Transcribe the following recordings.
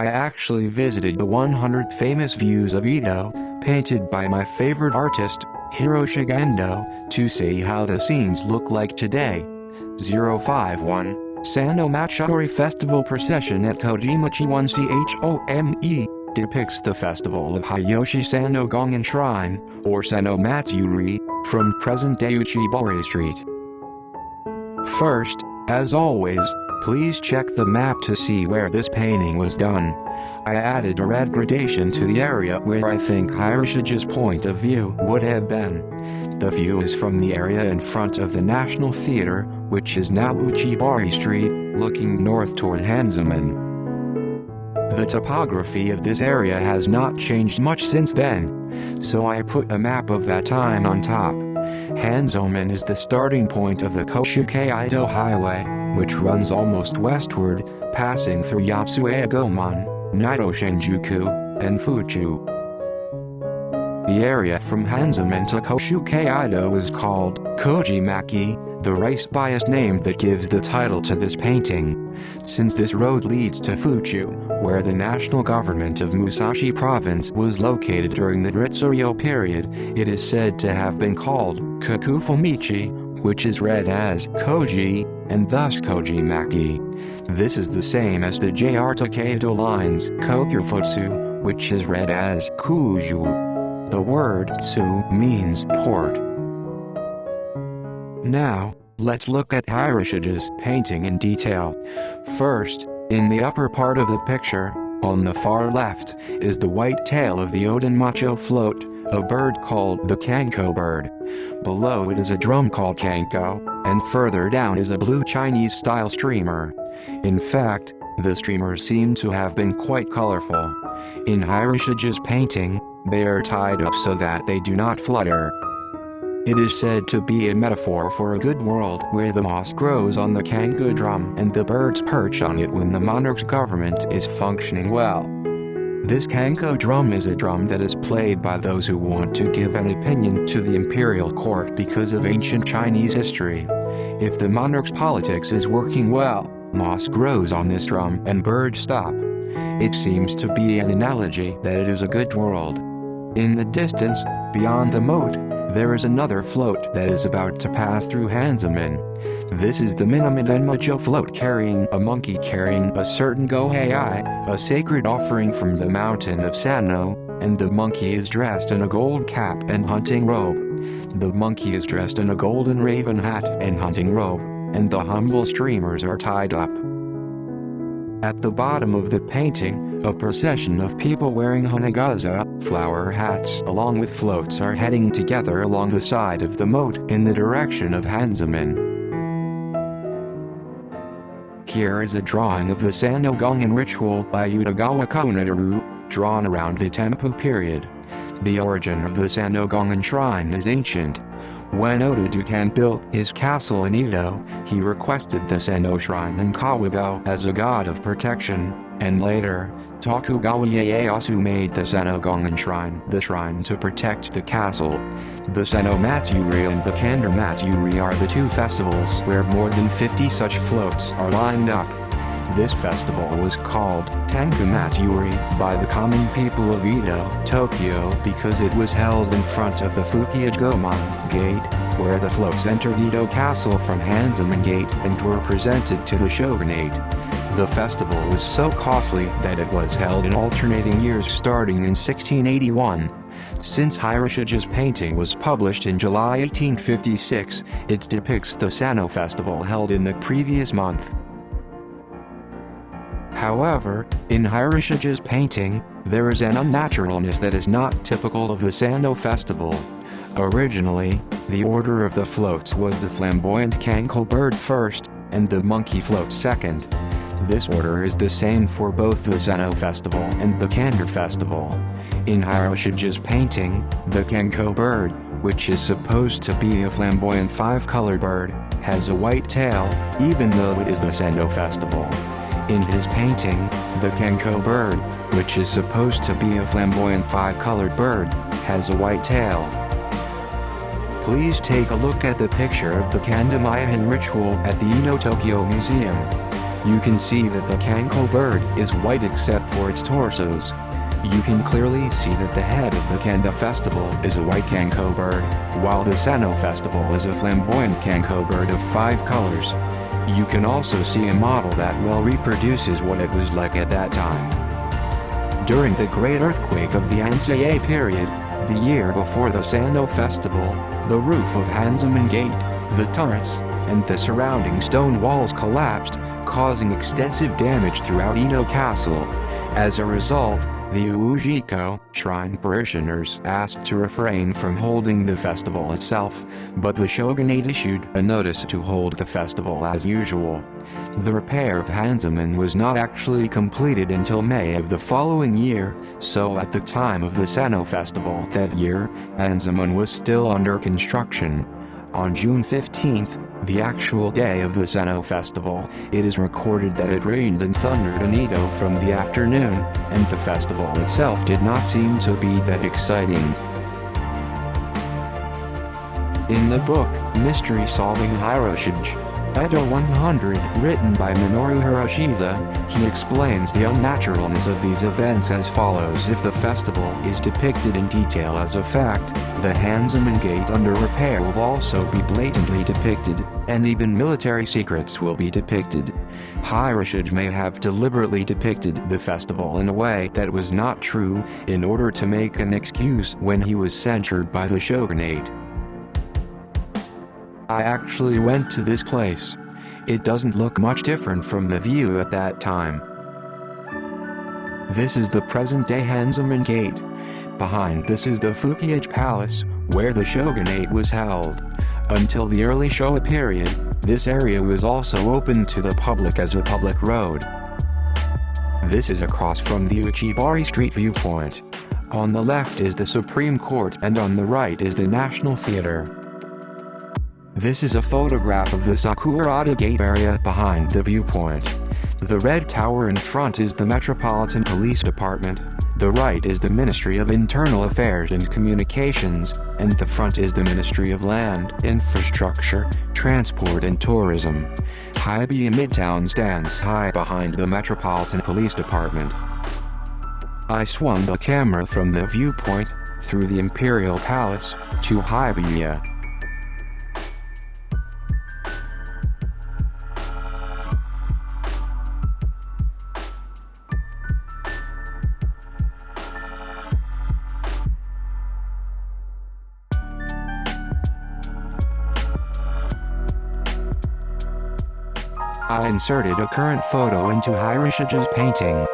I actually visited the 100 Famous Views of Edo, painted by my favorite artist, Hiroshige Ando, to see how the scenes look like today. 051, Sannomatsuri Festival Procession at Kojimachi 1-chome, depicts the festival of Hiyoshi Sanno Gongen Shrine, or Sanno Matsuri, from present-day Uchibori Street. First, as always, please check the map to see where this painting was done. I added a red gradation to the area where I think Hiroshige's point of view would have been. The view is from the area in front of the National Theater, which is now Uchibori Street, looking north toward Hanzomon. The topography of this area has not changed much since then, so I put a map of that time on top. Hanzomon is the starting point of the Hiyoshi-Ando highway, which runs almost westward, passing through Yatsuya-Gomon, Naito-Shinjuku, and Fuchu. The area from Hanzomon to Hiyoshi-Ando is called Kojimachi, the race-biased name that gives the title to this painting. Since this road leads to Fuchu, where the national government of Musashi Province was located during the Ritsuryo period, it is said to have been called Kokufumichi, which is read as Koji, and thus Kojimachi. This is the same as the JR Takeido lines Kokufutsu, which is read as Kuju. The word tsu means port. Now, let's look at Hiroshige's painting in detail. First, in the upper part of the picture, on the far left, is the white tail of the Odanmacho float, a bird called the Kanko bird. Below it is a drum called Kanko, and further down is a blue Chinese-style streamer. In fact, the streamers seem to have been quite colorful. In Hiroshige's painting, they are tied up so that they do not flutter. It is said to be a metaphor for a good world where the moss grows on the Kanko drum and the birds perch on it when the monarch's government is functioning well. This Kanko drum is a drum that is played by those who want to give an opinion to the imperial court because of ancient Chinese history. If the monarch's politics is working well, moss grows on this drum and birds stop. It seems to be an analogy that it is a good world. In the distance, beyond the moat, there is another float that is about to pass through Hanzomon. This is the Minamoto float carrying a monkey carrying a certain Gohei, a sacred offering from the mountain of Sanno, and the monkey is dressed in a gold cap and hunting robe. The monkey is dressed in a golden raven hat and hunting robe, and the humble streamers are tied up. At the bottom of the painting, a procession of people wearing hanagaza, flower hats along with floats are heading together along the side of the moat in the direction of Hanzomon. Here is a drawing of the Sanno Gongen ritual by Utagawa Konodaru, drawn around the Tempo period. The origin of the Sanno Gongen Shrine is ancient. When Oda built his castle in Edo, he requested the Sanno Shrine in Kawago as a god of protection, and later, Tokugawa Ieyasu made the Sanno Gongen Shrine the shrine to protect the castle. The Sanno Matsuri and the Kanda Matsuri are the two festivals where more than 50 such floats are lined up. This festival was called Tanku Matsuri by the common people of Edo, Tokyo, because it was held in front of the Fukiya-Gomon Gate, where the floats entered Edo Castle from Hanzomon Gate and were presented to the shogunate. The festival was so costly that it was held in alternating years starting in 1681. Since Hiroshige's painting was published in July 1856, it depicts the Sanno festival held in the previous month. However, in Hiroshige's painting, there is an unnaturalness that is not typical of the Sanno festival. Originally, the order of the floats was the flamboyant Kanko bird first, and the monkey float second. This order is the same for both the Sanno festival and the Kanda festival. In Hiroshige's painting, the Kanko bird, which is supposed to be a flamboyant five-color bird, has a white tail, even though it is the Sanno festival. In his painting, the Kanko bird, which is supposed to be a flamboyant five-colored bird, has a white tail. Please take a look at the picture of the Kanda Mayan ritual at the Ino Tokyo Museum. You can see that the Kanko bird is white except for its torsos. You can clearly see that the head of the Kanda festival is a white Kanko bird, while the Sanno festival is a flamboyant Kanko bird of 5 colors. You can also see a model that well reproduces what it was like at that time. During the great earthquake of the Ansei period, the year before the Sanno festival, the roof of Hanzomon Gate, the turrets, and the surrounding stone walls collapsed, causing extensive damage throughout Edo Castle. As a result, the Uchibori Shrine parishioners asked to refrain from holding the festival itself, but the shogunate issued a notice to hold the festival as usual. The repair of Hanzomon was not actually completed until May of the following year, so at the time of the Sanno festival that year, Hanzomon was still under construction. On June 15th, the actual day of the Sanno festival, it is recorded that it rained and thundered in Edo from the afternoon, and the festival itself did not seem to be that exciting. In the book, Mystery Solving Hiroshige Ando 100, written by Minoru Hiroshida, he explains the unnaturalness of these events as follows. If the festival is depicted in detail as a fact, the Hanzomon Gate under repair will also be blatantly depicted, and even military secrets will be depicted. Hiroshige may have deliberately depicted the festival in a way that was not true, in order to make an excuse when he was censured by the shogunate. I actually went to this place. It doesn't look much different from the view at that time. This is the present-day Hanzomon Gate. Behind this is the Ukiyo-e Palace, where the shogunate was held. Until the early Showa period, this area was also open to the public as a public road. This is across from the Uchibori Street viewpoint. On the left is the Supreme Court and on the right is the National Theater. This is a photograph of the Sakurada Gate area behind the viewpoint. The red tower in front is the Metropolitan Police Department, the right is the Ministry of Internal Affairs and Communications, and the front is the Ministry of Land, Infrastructure, Transport and Tourism. Hibiya Midtown stands high behind the Metropolitan Police Department. I swung the camera from the viewpoint, through the Imperial Palace, to Hibiya. I inserted a current photo into Hiroshige's painting.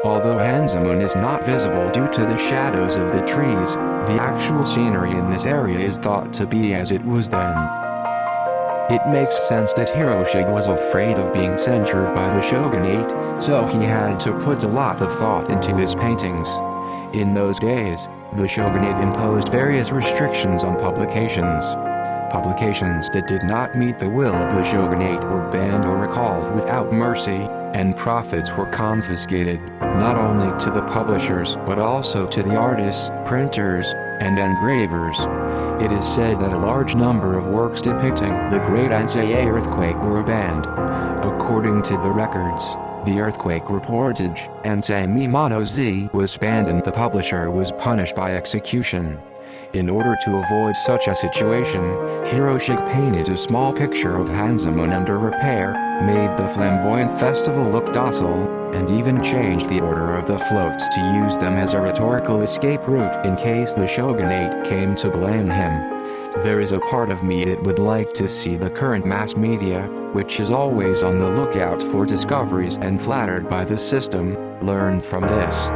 Although Hanzomon is not visible due to the shadows of the trees, the actual scenery in this area is thought to be as it was then. It makes sense that Hiroshige was afraid of being censured by the shogunate, so he had to put a lot of thought into his paintings. In those days, the shogunate imposed various restrictions on publications. Publications that did not meet the will of the shogunate were banned or recalled without mercy, and profits were confiscated, not only to the publishers but also to the artists, printers, and engravers. It is said that a large number of works depicting the Great Ansei earthquake were banned. According to the records, the earthquake reportage, Ansei Mimano Z, was banned and the publisher was punished by execution. In order to avoid such a situation, Hiroshige painted a small picture of Hanzomon under repair, made the flamboyant festival look docile, and even changed the order of the floats to use them as a rhetorical escape route in case the shogunate came to blame him. There is a part of me that would like to see the current mass media, which is always on the lookout for discoveries and flattered by the system, learn from this.